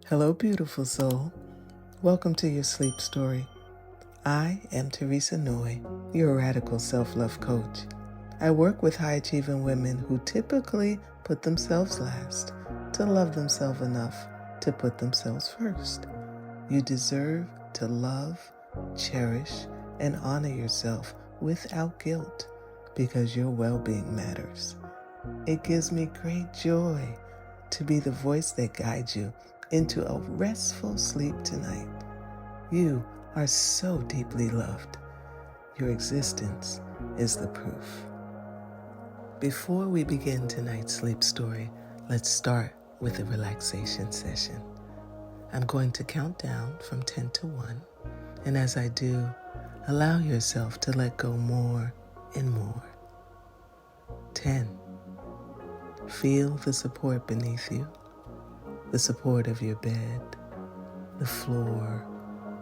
Hello, beautiful soul. Welcome to your sleep story. I am Teresa Noy, your radical self-love coach. I work with high-achieving women who typically put themselves last to love themselves enough to put themselves first. You deserve to love, cherish, and honor yourself without guilt because your well-being matters. It gives me great joy to be the voice that guides you into a restful sleep tonight. You are so deeply loved. Your existence is the proof. Before we begin tonight's sleep story, let's start with a relaxation session. I'm going to count down from 10 to 1, and as I do, allow yourself to let go more and more. 10. Feel the support beneath you, the support of your bed, the floor,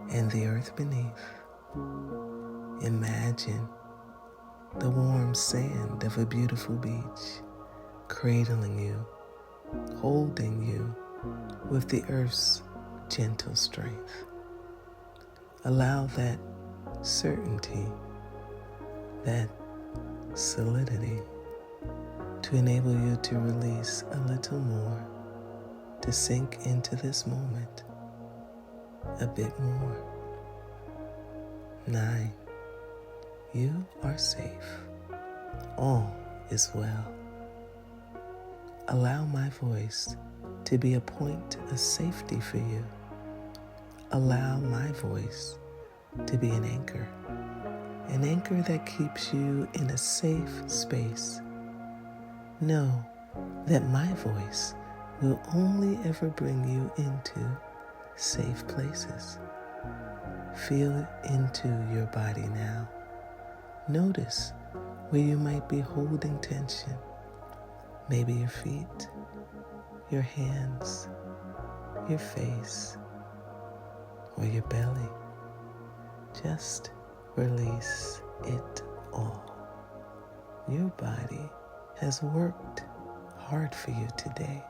and the earth beneath. Imagine the warm sand of a beautiful beach cradling you, holding you with the earth's gentle strength. Allow that certainty, that solidity to enable you to release a little more, to sink into this moment a bit more. 9. You are safe. All is well. Allow my voice to be a point of safety for you. Allow my voice to be an anchor that keeps you in a safe space. Know that my voice will only ever bring you into safe places. Feel it into your body now. Notice where you might be holding tension. Maybe your feet, your hands, your face, or your belly. Just release it all. Your body has worked hard for you today.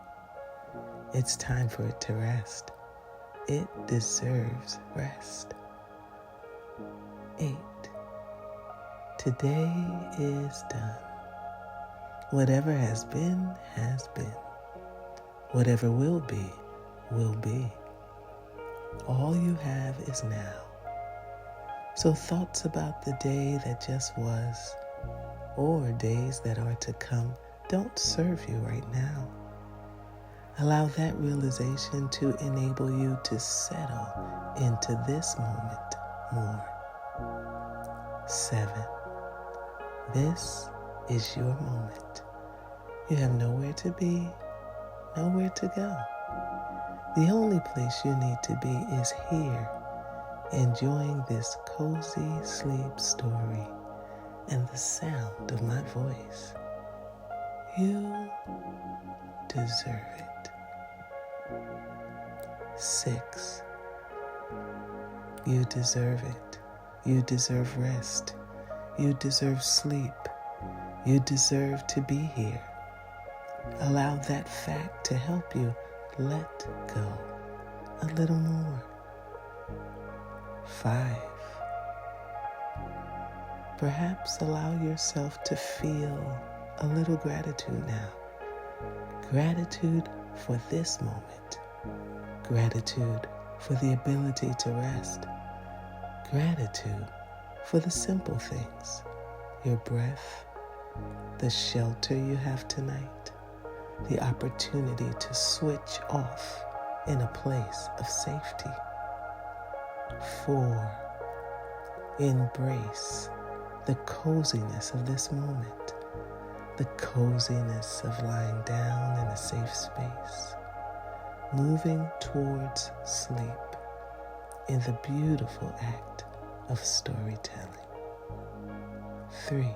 It's time for it to rest. It deserves rest. 8. Today is done. Whatever has been, has been. Whatever will be, will be. All you have is now. So thoughts about the day that just was, or days that are to come, don't serve you right now. Allow that realization to enable you to settle into this moment more. 7. This is your moment. You have nowhere to be, nowhere to go. The only place you need to be is here, enjoying this cozy sleep story and the sound of my voice. You deserve it. 6. You deserve it. You deserve rest. You deserve sleep. You deserve to be here. Allow that fact to help you let go a little more. 5. Perhaps allow yourself to feel a little gratitude now. Gratitude for this moment. Gratitude for the ability to rest. Gratitude for the simple things. Your breath, the shelter you have tonight, the opportunity to switch off in a place of safety. 4. Embrace the coziness of this moment, the coziness of lying down in a safe space, moving towards sleep in the beautiful act of storytelling. 3.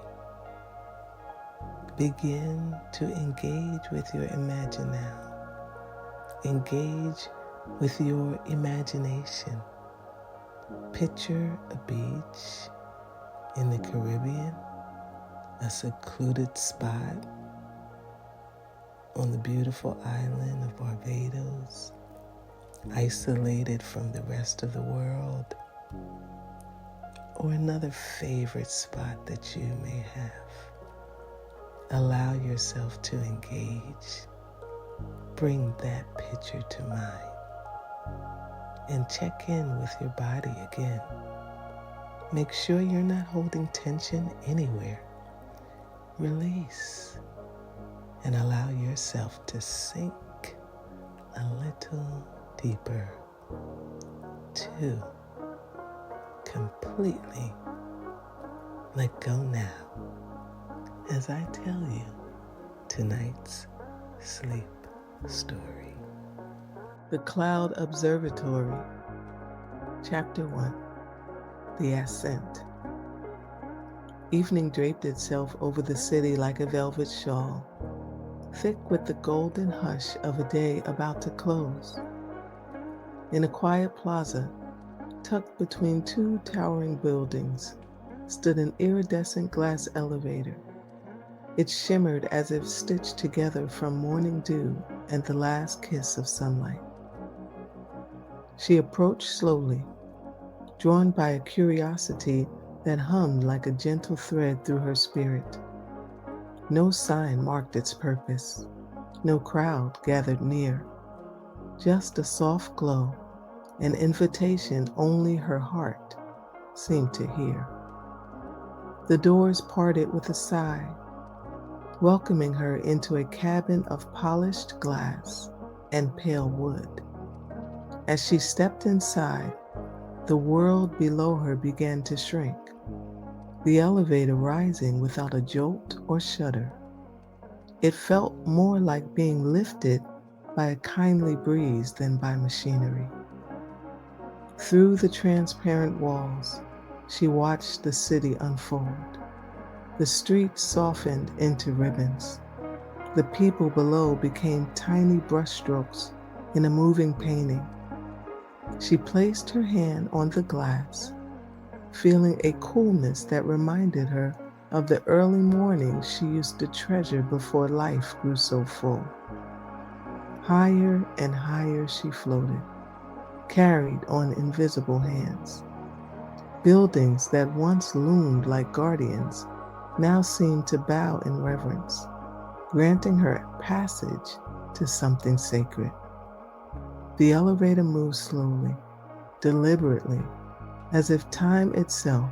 Begin to engage with your imagine now. Engage with your imagination. Picture a beach in the Caribbean, a secluded spot on the beautiful island of Barbados, isolated from the rest of the world, or another favorite spot that you may have. Allow yourself to engage. Bring that picture to mind and check in with your body again. Make sure you're not holding tension anywhere. Release and allow yourself to sink a little deeper. 2, completely let go now as I tell you tonight's sleep story. The Cloud Observatory, Chapter 1, The Ascent. Evening draped itself over the city like a velvet shawl, thick with the golden hush of a day about to close. In a quiet plaza, tucked between 2 towering buildings, stood an iridescent glass elevator. It shimmered as if stitched together from morning dew and the last kiss of sunlight. She approached slowly, drawn by a curiosity that hummed like a gentle thread through her spirit. No sign marked its purpose. No crowd gathered near. Just a soft glow, an invitation only her heart seemed to hear. The doors parted with a sigh, welcoming her into a cabin of polished glass and pale wood. As she stepped inside, the world below her began to shrink, the elevator rising without a jolt or shudder. It felt more like being lifted by a kindly breeze than by machinery. Through the transparent walls, she watched the city unfold. The streets softened into ribbons. The people below became tiny brushstrokes in a moving painting. She placed her hand on the glass, feeling a coolness that reminded her of the early mornings she used to treasure before life grew so full. Higher and higher she floated, carried on invisible hands. Buildings that once loomed like guardians now seemed to bow in reverence, granting her passage to something sacred. The elevator moved slowly, deliberately, as if time itself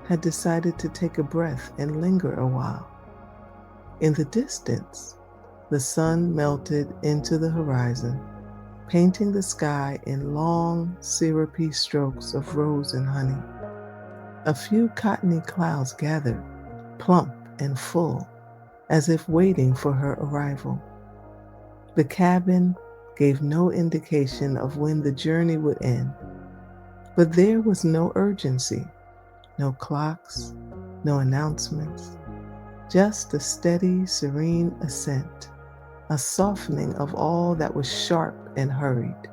had decided to take a breath and linger a while. In the distance, the sun melted into the horizon, painting the sky in long, syrupy strokes of rose and honey. A few cottony clouds gathered, plump and full, as if waiting for her arrival. The cabin gave no indication of when the journey would end, but there was no urgency, no clocks, no announcements, just a steady, serene ascent, a softening of all that was sharp and hurried.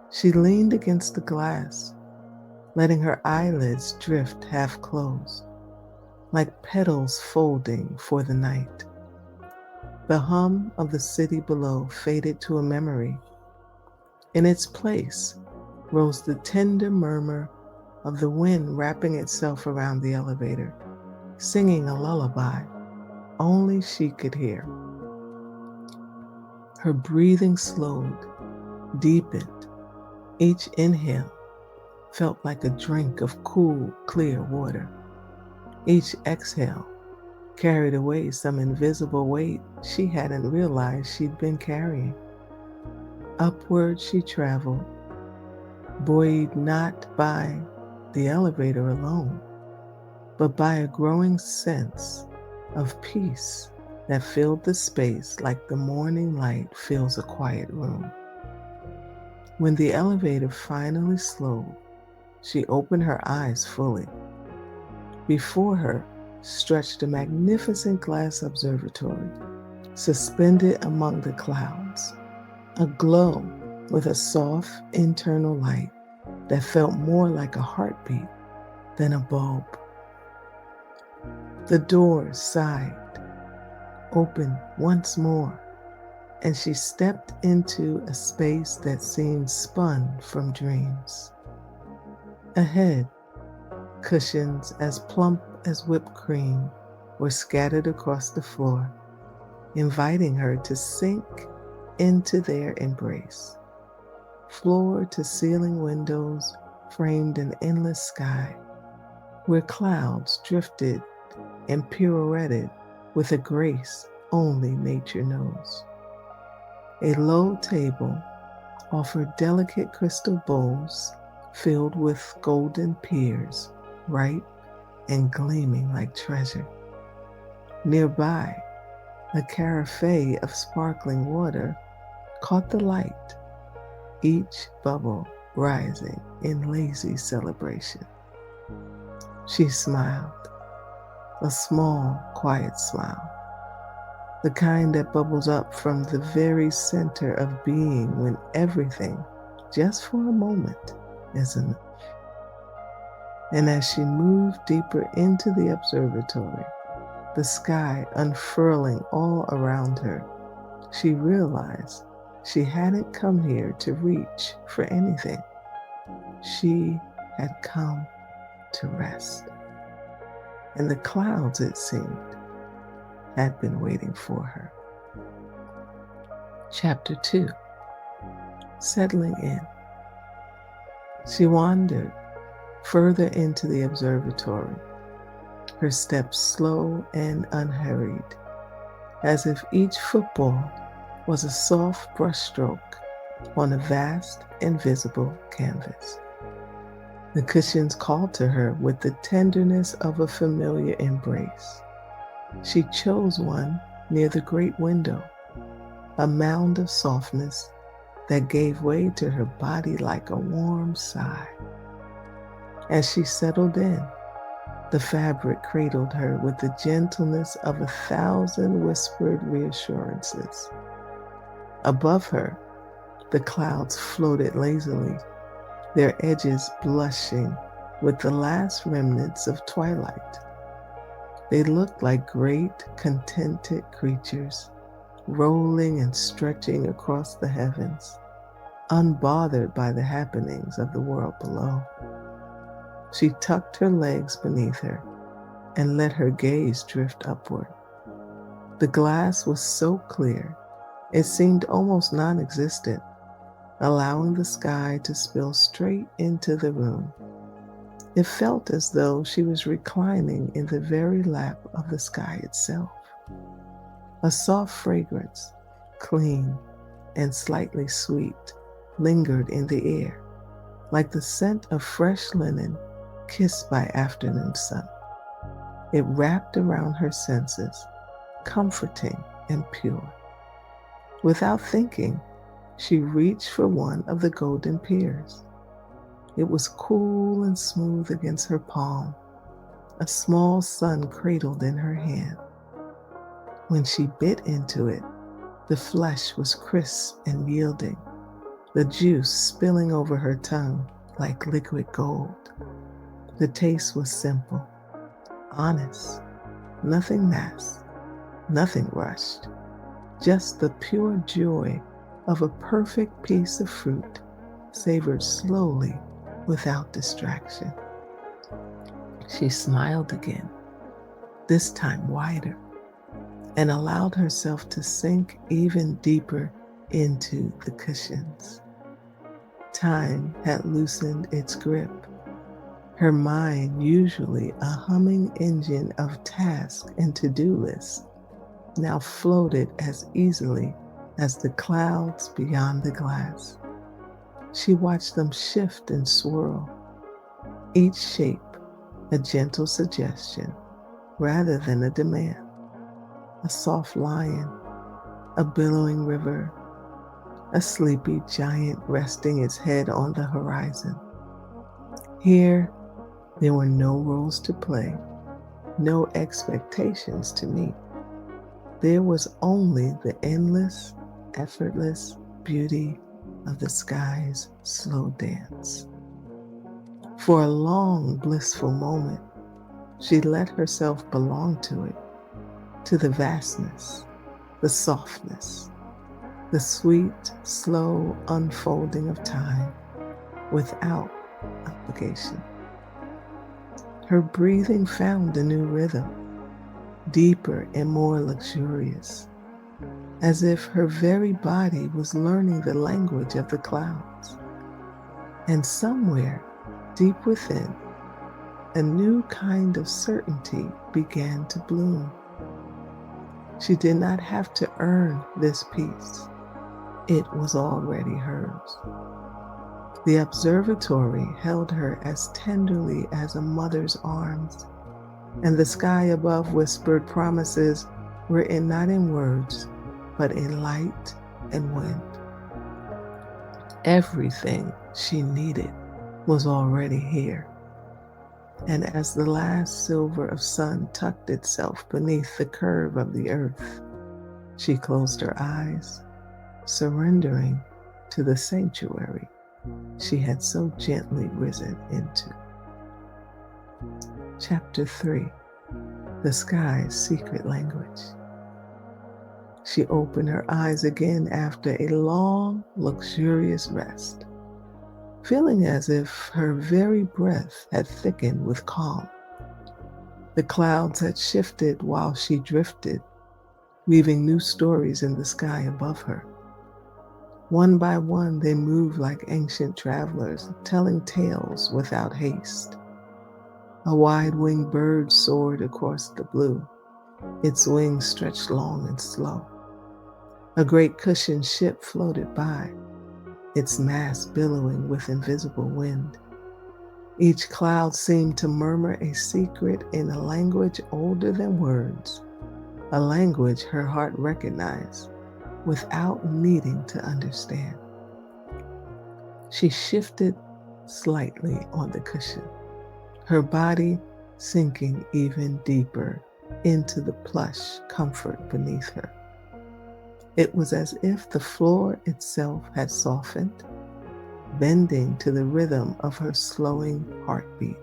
She leaned against the glass, letting her eyelids drift half closed, like petals folding for the night. The hum of the city below faded to a memory. In its place rose the tender murmur of the wind wrapping itself around the elevator, singing a lullaby only she could hear. Her breathing slowed, deepened. Each inhale felt like a drink of cool, clear water. Each exhale carried away some invisible weight she hadn't realized she'd been carrying. Upward she traveled, buoyed not by the elevator alone, but by a growing sense of peace that filled the space like the morning light fills a quiet room. When the elevator finally slowed, she opened her eyes fully. Before her stretched a magnificent glass observatory, suspended among the clouds, aglow with a soft internal light that felt more like a heartbeat than a bulb. The doors sighed, opened once more, and she stepped into a space that seemed spun from dreams. Ahead, cushions as plump as whipped cream were scattered across the floor, inviting her to sink into their embrace. Floor to ceiling windows framed an endless sky, where clouds drifted and pirouetted with a grace only nature knows. A low table offered delicate crystal bowls filled with golden pears, ripe and gleaming like treasure. Nearby, a carafe of sparkling water caught the light, each bubble rising in lazy celebration. She smiled, a small, quiet smile, the kind that bubbles up from the very center of being when everything, just for a moment, is enough. And as she moved deeper into the observatory, the sky unfurling all around her, she realized she hadn't come here to reach for anything. She had come to rest. And the clouds, it seemed, had been waiting for her. Chapter 2. Settling in. She wandered further into the observatory, her steps slow and unhurried, as if each football was a soft brushstroke on a vast, invisible canvas. The cushions called to her with the tenderness of a familiar embrace. She chose one near the great window, a mound of softness that gave way to her body like a warm sigh. As she settled in, the fabric cradled her with the gentleness of 1,000 whispered reassurances. Above her, the clouds floated lazily, their edges blushing with the last remnants of twilight. They looked like great, contented creatures, rolling and stretching across the heavens, unbothered by the happenings of the world below. She tucked her legs beneath her and let her gaze drift upward. The glass was so clear, it seemed almost non-existent, allowing the sky to spill straight into the room. It felt as though she was reclining in the very lap of the sky itself. A soft fragrance, clean and slightly sweet, lingered in the air, like the scent of fresh linen kissed by afternoon sun. It wrapped around her senses, comforting and pure. Without thinking, she reached for one of the golden pears. It was cool and smooth against her palm, a small sun cradled in her hand. When she bit into it, the flesh was crisp and yielding, the juice spilling over her tongue like liquid gold. The taste was simple, honest, nothing masked, nothing rushed, just the pure joy of a perfect piece of fruit savored slowly without distraction. She smiled again, this time wider, and allowed herself to sink even deeper into the cushions. Time had loosened its grip. Her mind, usually a humming engine of tasks and to-do lists, now floated as easily as the clouds beyond the glass. She watched them shift and swirl, each shape a gentle suggestion rather than a demand. A soft lion, a billowing river, a sleepy giant resting its head on the horizon. Here, there were no roles to play, no expectations to meet. There was only the endless, effortless beauty of the sky's slow dance. For a long, blissful moment, she let herself belong to it, to the vastness, the softness, the sweet, slow unfolding of time without obligation. Her breathing found a new rhythm, deeper and more luxurious, as if her very body was learning the language of the clouds. And somewhere, deep within, a new kind of certainty began to bloom. She did not have to earn this peace. It was already hers. The observatory held her as tenderly as a mother's arms, and the sky above whispered promises written not in words, but in light and wind. Everything she needed was already here. And as the last silver of sun tucked itself beneath the curve of the earth, she closed her eyes, surrendering to the sanctuary she had so gently risen into. Chapter 3: The Sky's Secret Language. She opened her eyes again after a long, luxurious rest, feeling as if her very breath had thickened with calm. The clouds had shifted while she drifted, weaving new stories in the sky above her. One by one, they moved like ancient travelers, telling tales without haste. A wide-winged bird soared across the blue, its wings stretched long and slow. A great cushioned ship floated by, its mast billowing with invisible wind. Each cloud seemed to murmur a secret in a language older than words, a language her heart recognized without needing to understand. She shifted slightly on the cushion, her body sinking even deeper into the plush comfort beneath her. It was as if the floor itself had softened, bending to the rhythm of her slowing heartbeat.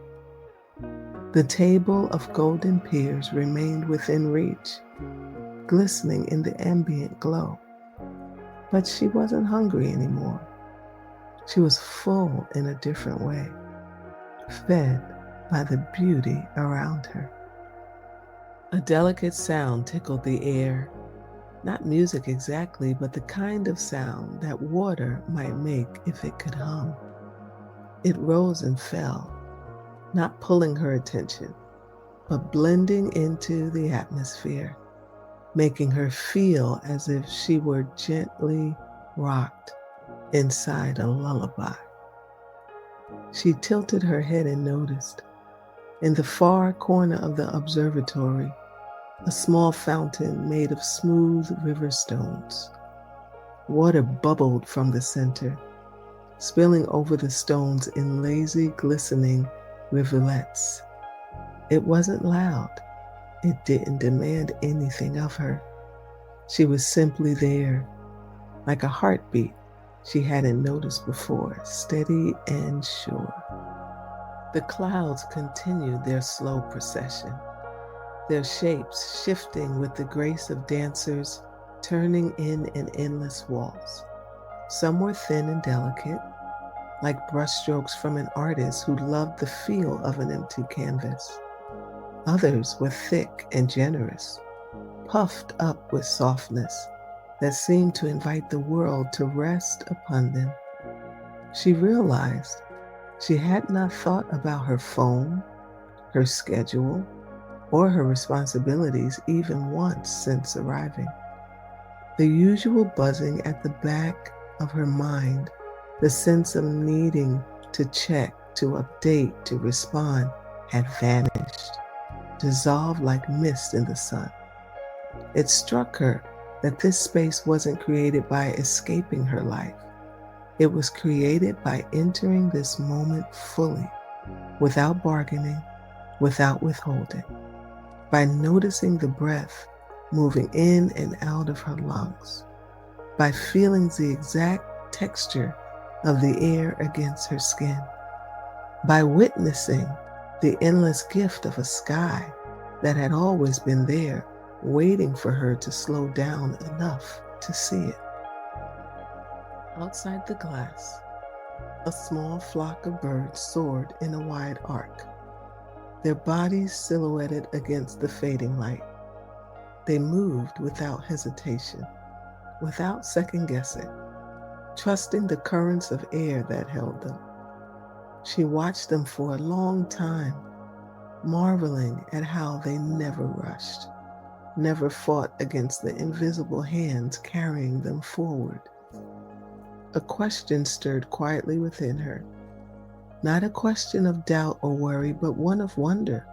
The table of golden pears remained within reach, glistening in the ambient glow. But she wasn't hungry anymore. She was full in a different way, fed by the beauty around her. A delicate sound tickled the air, not music exactly, but the kind of sound that water might make if it could hum. It rose and fell, not pulling her attention, but blending into the atmosphere, making her feel as if she were gently rocked inside a lullaby. She tilted her head and noticed, in the far corner of the observatory, a small fountain made of smooth river stones. Water bubbled from the center, spilling over the stones in lazy, glistening rivulets. It wasn't loud. It didn't demand anything of her. She was simply there, like a heartbeat she hadn't noticed before, steady and sure. The clouds continued their slow procession, their shapes shifting with the grace of dancers turning in an endless waltz. Some were thin and delicate, like brushstrokes from an artist who loved the feel of an empty canvas. Others were thick and generous, puffed up with softness that seemed to invite the world to rest upon them. She realized she had not thought about her phone, her schedule, or her responsibilities even once since arriving. The usual buzzing at the back of her mind, the sense of needing to check, to update, to respond, had vanished, dissolved like mist in the sun. It struck her that this space wasn't created by escaping her life. It was created by entering this moment fully, without bargaining, without withholding, by noticing the breath moving in and out of her lungs, by feeling the exact texture of the air against her skin, by witnessing the endless gift of a sky that had always been there, waiting for her to slow down enough to see it. Outside the glass, a small flock of birds soared in a wide arc, their bodies silhouetted against the fading light. They moved without hesitation, without second guessing, trusting the currents of air that held them. She watched them for a long time, marveling at how they never rushed, never fought against the invisible hands carrying them forward. A question stirred quietly within her, not a question of doubt or worry, but one of wonder.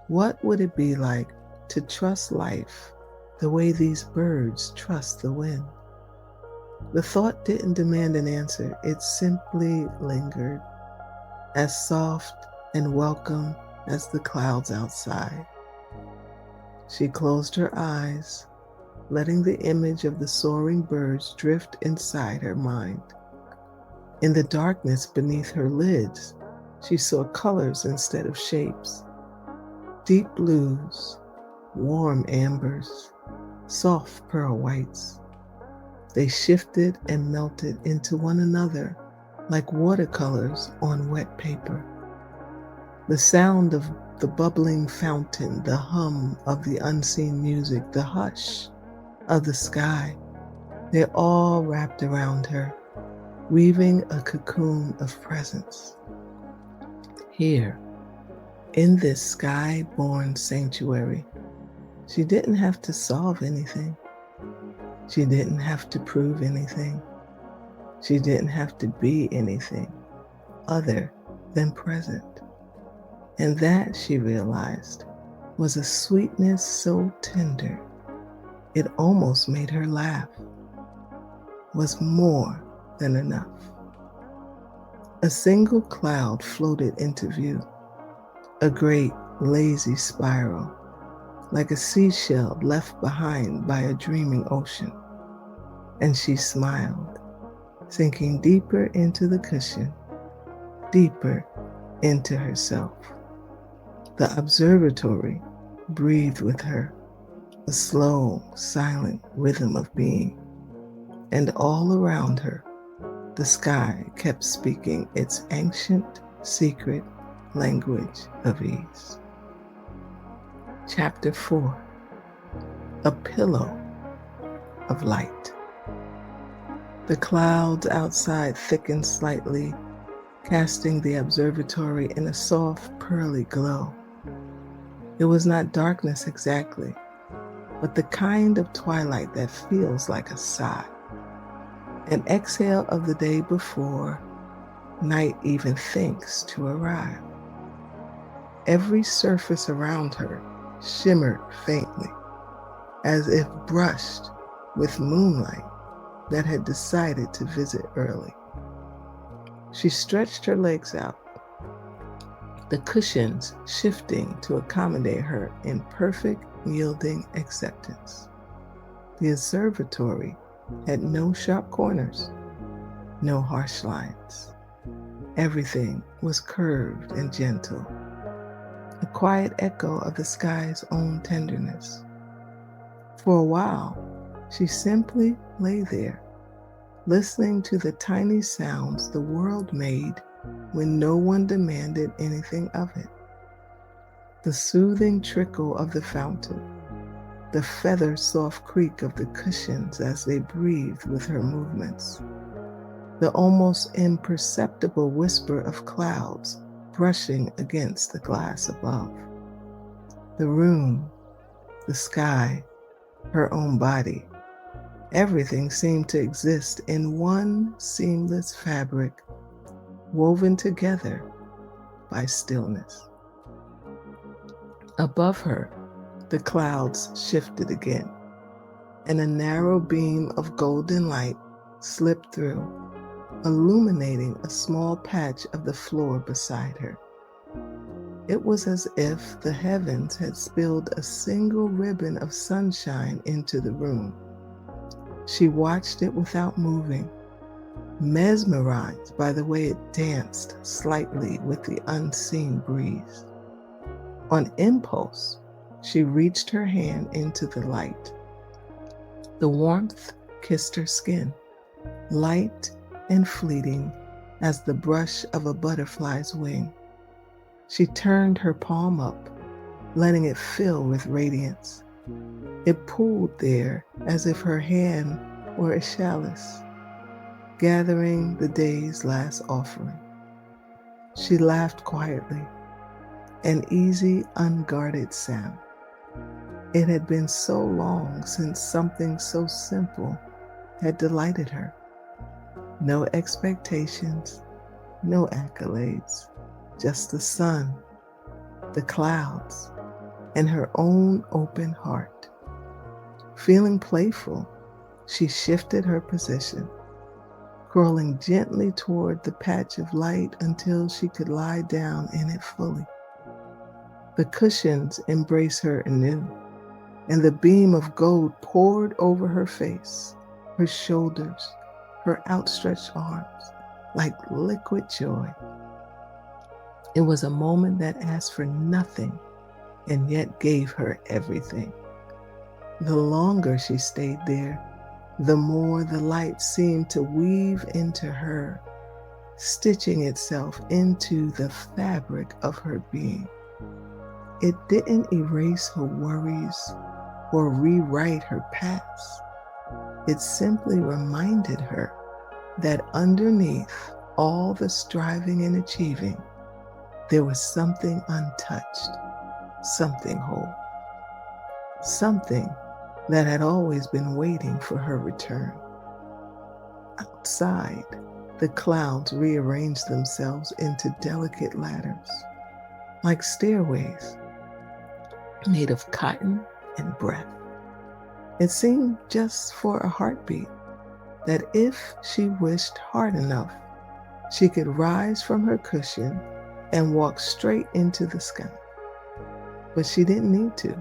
What would it be like to trust life the way these birds trust the wind? The thought didn't demand an answer, it simply lingered, as soft and welcome as the clouds outside. She closed her eyes, letting the image of the soaring birds drift inside her mind. In the darkness beneath her lids, she saw colors instead of shapes. Deep blues, warm ambers, soft pearl whites. They shifted and melted into one another like watercolors on wet paper. The sound of the bubbling fountain, the hum of the unseen music, the hush of the sky, they all wrapped around her, weaving a cocoon of presence. Here, in this sky-born sanctuary, she didn't have to solve anything. She didn't have to prove anything. She didn't have to be anything other than present. And that, she realized, was a sweetness so tender, it almost made her laugh, was more than enough. A single cloud floated into view, a great lazy spiral, like a seashell left behind by a dreaming ocean. And she smiled, sinking deeper into the cushion, deeper into herself. The observatory breathed with her, a slow, silent rhythm of being. And all around her, the sky kept speaking its ancient, secret language of ease. Chapter 4: A Pillow of Light. The clouds outside thickened slightly, casting the observatory in a soft, pearly glow. It was not darkness exactly, but the kind of twilight that feels like a sigh, an exhale of the day before night even thinks to arrive. Every surface around her shimmered faintly, as if brushed with moonlight that had decided to visit early. She stretched her legs out, the cushions shifting to accommodate her in perfect yielding acceptance. The observatory had no sharp corners, no harsh lines. Everything was curved and gentle, a quiet echo of the sky's own tenderness. For a while, she simply lay there, listening to the tiny sounds the world made when no one demanded anything of it. The soothing trickle of the fountain, the feather-soft creak of the cushions as they breathed with her movements, the almost imperceptible whisper of clouds brushing against the glass above. The room, the sky, her own body, everything seemed to exist in one seamless fabric, woven together by stillness. Above her, the clouds shifted again, and a narrow beam of golden light slipped through, illuminating a small patch of the floor beside her. It was as if the heavens had spilled a single ribbon of sunshine into the room. She watched it without moving, mesmerized by the way it danced slightly with the unseen breeze. On impulse, she reached her hand into the light. The warmth kissed her skin, light and fleeting as the brush of a butterfly's wing. She turned her palm up, letting it fill with radiance. It pooled there as if her hand were a chalice, gathering the day's last offering. She laughed quietly, an easy, unguarded sound. It had been so long since something so simple had delighted her. No expectations, no accolades, just the sun, the clouds, and her own open heart. Feeling playful, she shifted her position, crawling gently toward the patch of light until she could lie down in it fully. The cushions embraced her anew, and the beam of gold poured over her face, her shoulders, her outstretched arms, like liquid joy. It was a moment that asked for nothing and yet gave her everything. The longer she stayed there, the more the light seemed to weave into her, stitching itself into the fabric of her being. It didn't erase her worries or rewrite her past. It simply reminded her that underneath all the striving and achieving, there was something untouched, something whole, something that had always been waiting for her return. Outside, the clouds rearranged themselves into delicate ladders, like stairways made of cotton and breath. It seemed just for a heartbeat that if she wished hard enough, she could rise from her cushion and walk straight into the sky. But she didn't need to.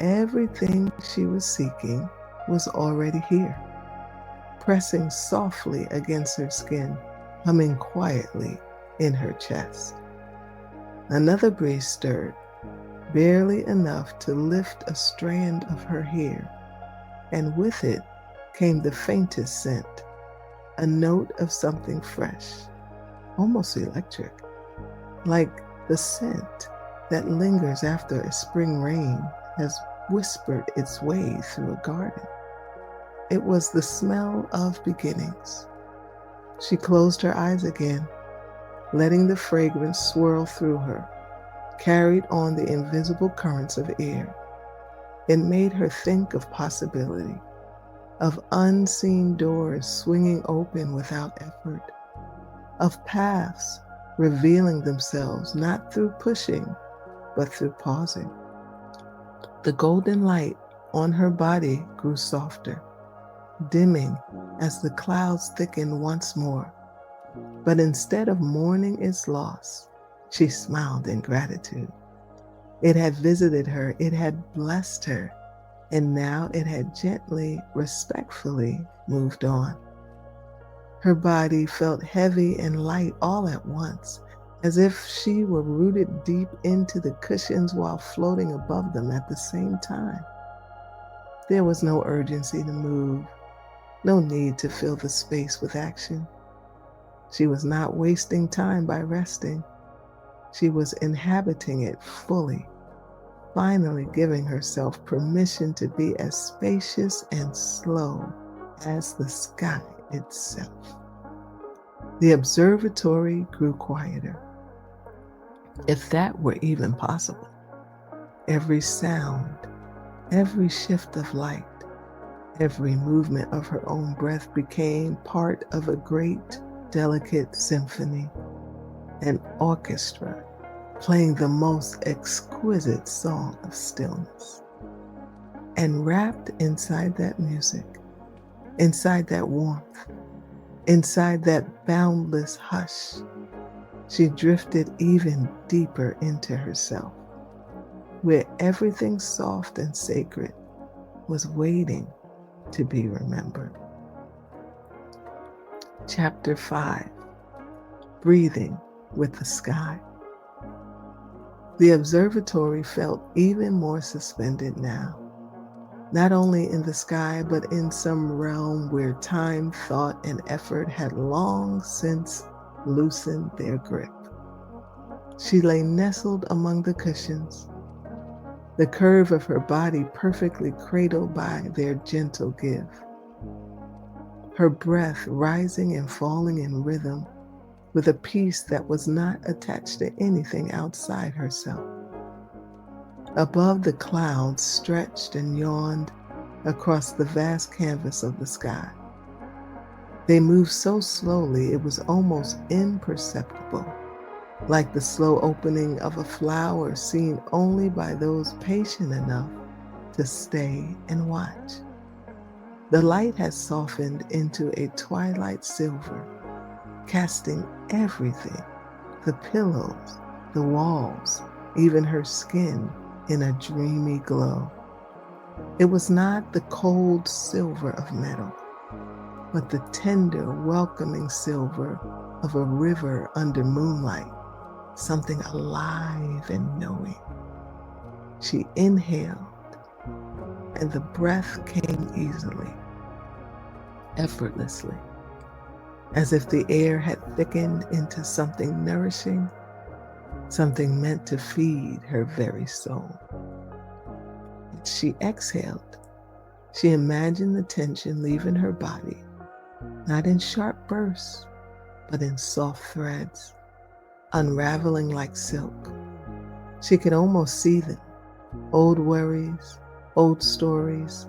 Everything she was seeking was already here, pressing softly against her skin, humming quietly in her chest. Another breeze stirred, barely enough to lift a strand of her hair, and with it came the faintest scent, a note of something fresh, almost electric, like the scent that lingers after a spring rain has whispered its way through a garden. It was the smell of beginnings. She closed her eyes again, letting the fragrance swirl through her, carried on the invisible currents of air. It made her think of possibility, of unseen doors swinging open without effort, of paths revealing themselves not through pushing, but through pausing. The golden light on her body grew softer, dimming as the clouds thickened once more. But instead of mourning its loss, she smiled in gratitude. It had visited her, it had blessed her, and now it had gently, respectfully moved on. Her body felt heavy and light all at once, as if she were rooted deep into the cushions while floating above them at the same time. There was no urgency to move, no need to fill the space with action. She was not wasting time by resting. She was inhabiting it fully, finally giving herself permission to be as spacious and slow as the sky itself. The observatory grew quieter, if that were even possible. Every sound, every shift of light, every movement of her own breath became part of a great, delicate symphony, an orchestra playing the most exquisite song of stillness. And wrapped inside that music, inside that warmth, inside that boundless hush, she drifted even deeper into herself, where everything soft and sacred was waiting to be remembered. Chapter 5, Breathing with the Sky. The observatory felt even more suspended now. not only in the sky, but in some realm where time, thought, and effort had long since loosened their grip. She lay nestled among the cushions, the curve of her body perfectly cradled by their gentle give, her breath rising and falling in rhythm with a peace that was not attached to anything outside herself. Above, the clouds stretched and yawned across the vast canvas of the sky. They moved so slowly it was almost imperceptible, like the slow opening of a flower seen only by those patient enough to stay and watch. The light had softened into a twilight silver, casting everything, the pillows, the walls, even her skin, in a dreamy glow. It was not the cold silver of metal, but the tender, welcoming silver of a river under moonlight, something alive and knowing. She inhaled, and the breath came easily, effortlessly, as if the air had thickened into something nourishing, something meant to feed her very soul. She exhaled. She imagined the tension leaving her body, not in sharp bursts, but in soft threads, unraveling like silk. She could almost see them, old worries, old stories,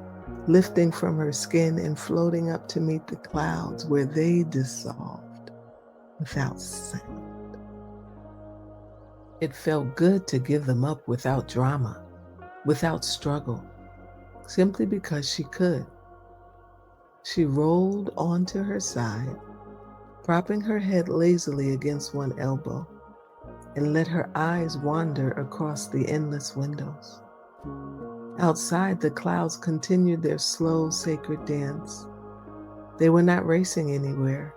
lifting from her skin and floating up to meet the clouds where they dissolved without sound. It felt good to give them up without drama, without struggle, simply because she could. She rolled onto her side, propping her head lazily against one elbow, and let her eyes wander across the endless windows. Outside, the clouds continued their slow, sacred dance. They were not racing anywhere.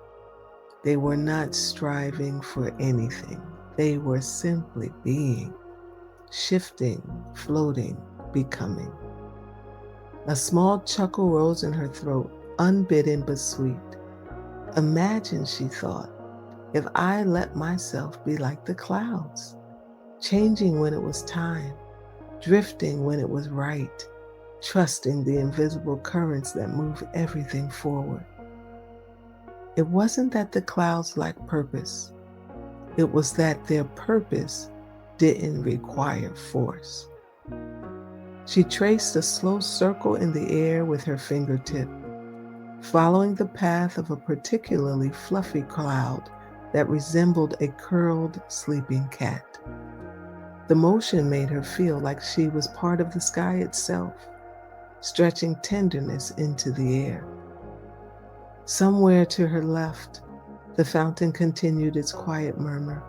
They were not striving for anything. They were simply being, shifting, floating, becoming. A small chuckle rose in her throat, unbidden but sweet. Imagine, she thought, if I let myself be like the clouds, changing when it was time, drifting when it was right, trusting the invisible currents that move everything forward. It wasn't that the clouds lacked purpose. It was that their purpose didn't require force. She traced a slow circle in the air with her fingertip, following the path of a particularly fluffy cloud that resembled a curled, sleeping cat. The motion made her feel like she was part of the sky itself, stretching tenderness into the air. Somewhere to her left, the fountain continued its quiet murmur,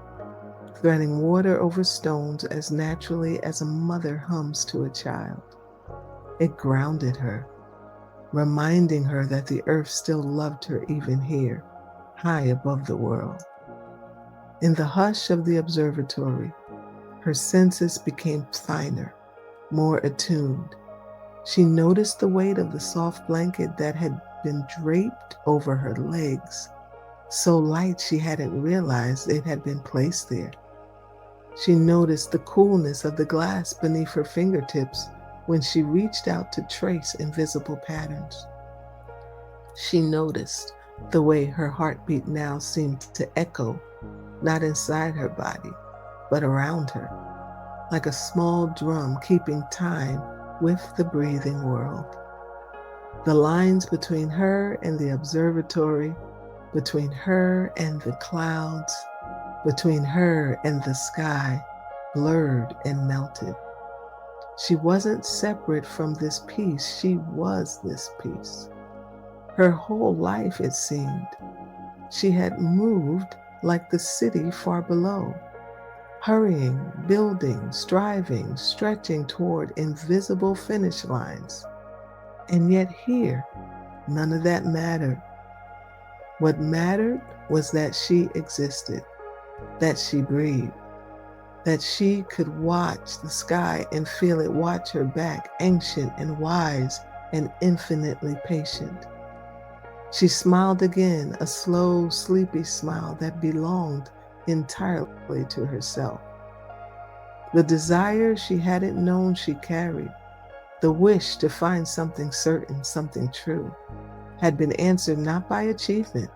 threading water over stones as naturally as a mother hums to a child. It grounded her, reminding her that the earth still loved her even here, high above the world. In the hush of the observatory, her senses became finer, more attuned. She noticed the weight of the soft blanket that had been draped over her legs, so light she hadn't realized it had been placed there. She noticed the coolness of the glass beneath her fingertips when she reached out to trace invisible patterns. She noticed the way her heartbeat now seemed to echo, not inside her body, but around her, like a small drum keeping time with the breathing world. The lines between her and the observatory, between her and the clouds, between her and the sky, blurred and melted. She wasn't separate from this piece, she was this piece. Her whole life, it seemed, she had moved like the city far below, hurrying, building, striving, stretching toward invisible finish lines. And yet here, none of that mattered. What mattered was that she existed, that she breathed, that she could watch the sky and feel it watch her back, ancient and wise, and infinitely patient. She smiled again, a slow, sleepy smile that belonged entirely to herself. The desire she hadn't known she carried, the wish to find something certain, something true, had been answered not by achievement,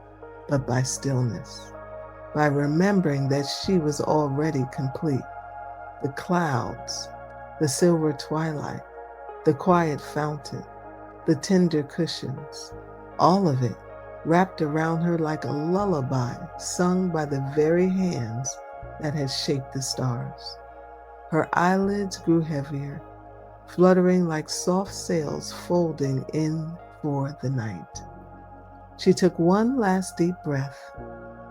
but by stillness, by remembering that she was already complete. The clouds, the silver twilight, the quiet fountain, the tender cushions, all of it wrapped around her like a lullaby sung by the very hands that had shaped the stars. Her eyelids grew heavier, fluttering like soft sails folding in for the night. She took one last deep breath,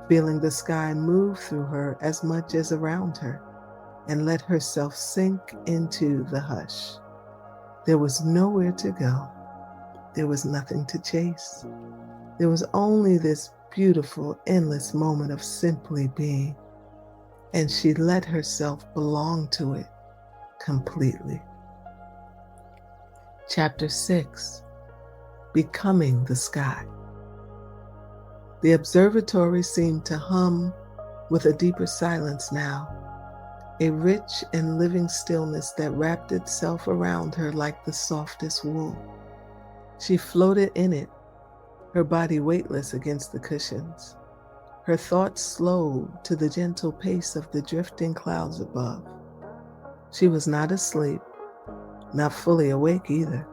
feeling the sky move through her as much as around her, and let herself sink into the hush. There was nowhere to go. There was nothing to chase. There was only this beautiful, endless moment of simply being, and she let herself belong to it completely. Chapter 6: Becoming the Sky. The observatory seemed to hum with a deeper silence now, a rich and living stillness that wrapped itself around her like the softest wool. She floated in it, her body weightless against the cushions, her thoughts slowed to the gentle pace of the drifting clouds above. She was not asleep, not fully awake either.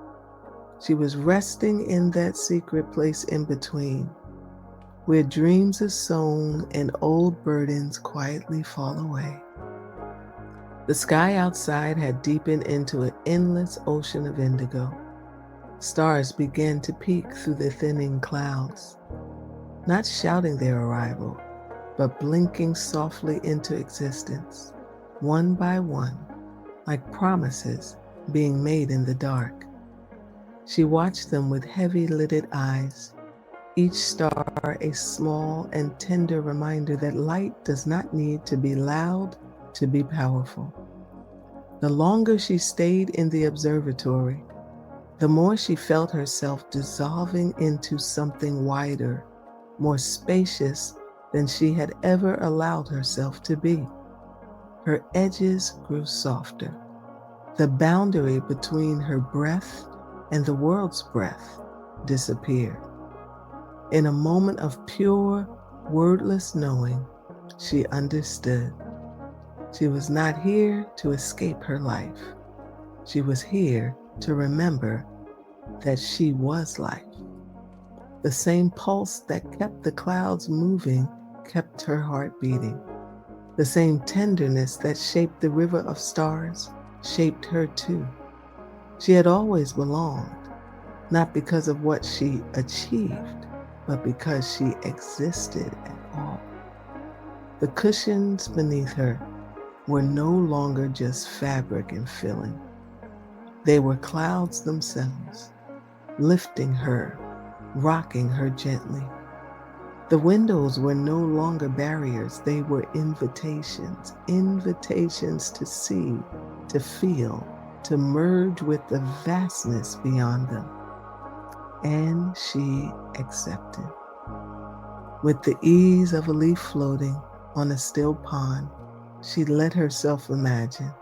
She was resting in that secret place in between, where dreams are sown and old burdens quietly fall away. The sky outside had deepened into an endless ocean of indigo. Stars began to peek through the thinning clouds, not shouting their arrival, but blinking softly into existence, one by one, like promises being made in the dark. She watched them with heavy-lidded eyes, each star a small and tender reminder that light does not need to be loud to be powerful. The longer she stayed in the observatory, the more she felt herself dissolving into something wider, more spacious than she had ever allowed herself to be. Her edges grew softer. The boundary between her breath and the world's breath disappeared. In a moment of pure, wordless knowing, she understood. She was not here to escape her life. She was here to remember that she was life. The same pulse that kept the clouds moving kept her heart beating. The same tenderness that shaped the river of stars shaped her too. She had always belonged, not because of what she achieved, but because she existed at all. The cushions beneath her were no longer just fabric and filling. They were clouds themselves, lifting her, rocking her gently. The windows were no longer barriers, they were invitations, invitations to see, to feel, to merge with the vastness beyond them. And she accepted. With the ease of a leaf floating on a still pond, she let herself imagine.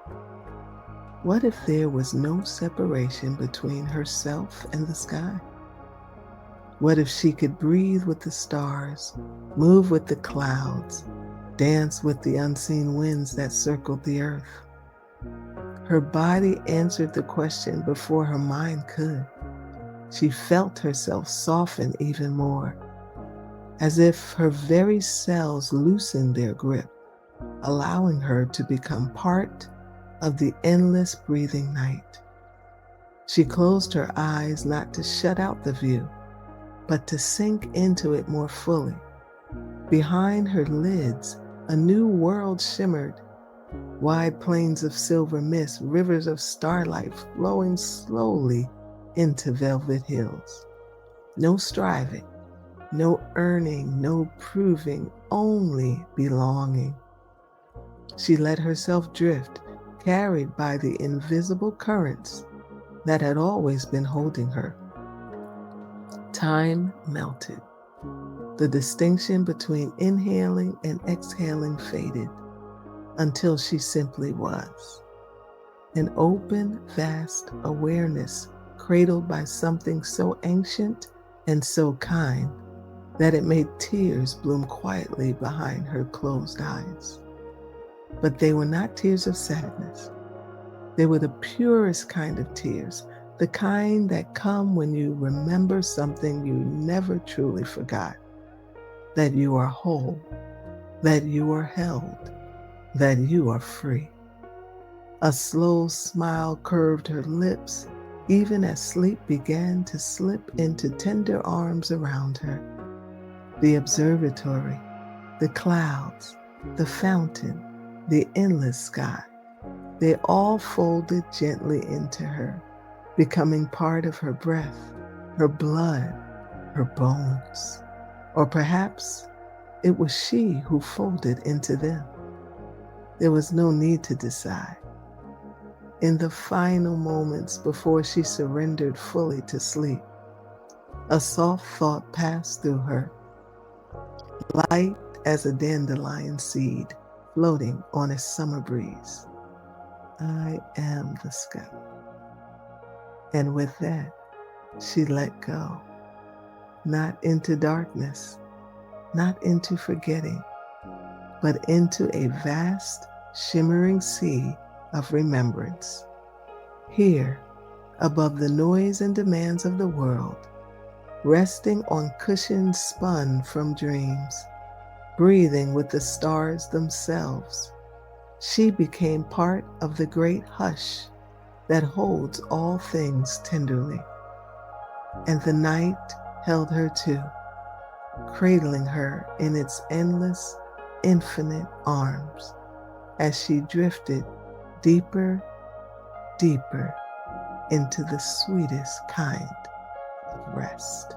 What if there was no separation between herself and the sky? What if she could breathe with the stars, move with the clouds, dance with the unseen winds that circled the earth? Her body answered the question before her mind could. She felt herself soften even more, as if her very cells loosened their grip, allowing her to become part of the endless breathing night. She closed her eyes not to shut out the view, but to sink into it more fully. Behind her lids, a new world shimmered, wide plains of silver mist, rivers of starlight flowing slowly into velvet hills. No striving, no earning, no proving, only belonging. She let herself drift, carried by the invisible currents that had always been holding her. Time melted. The distinction between inhaling and exhaling faded until she simply was. An open, vast awareness cradled by something so ancient and so kind that it made tears bloom quietly behind her closed eyes. But they were not tears of sadness. They were the purest kind of tears, the kind that come when you remember something you never truly forgot, that you are whole, that you are held, that you are free. A slow smile curved her lips, even as sleep began to slip into tender arms around her. The observatory, the clouds, the fountain, the endless sky, they all folded gently into her, becoming part of her breath, her blood, her bones. Or perhaps it was she who folded into them. There was no need to decide. In the final moments before she surrendered fully to sleep, a soft thought passed through her, light as a dandelion seed floating on a summer breeze. I am the sky. And with that, she let go, not into darkness, not into forgetting, but into a vast, shimmering sea of remembrance. Here, above the noise and demands of the world, resting on cushions spun from dreams, breathing with the stars themselves, she became part of the great hush that holds all things tenderly. And the night held her too, cradling her in its endless, infinite arms as she drifted deeper, deeper into the sweetest kind of rest.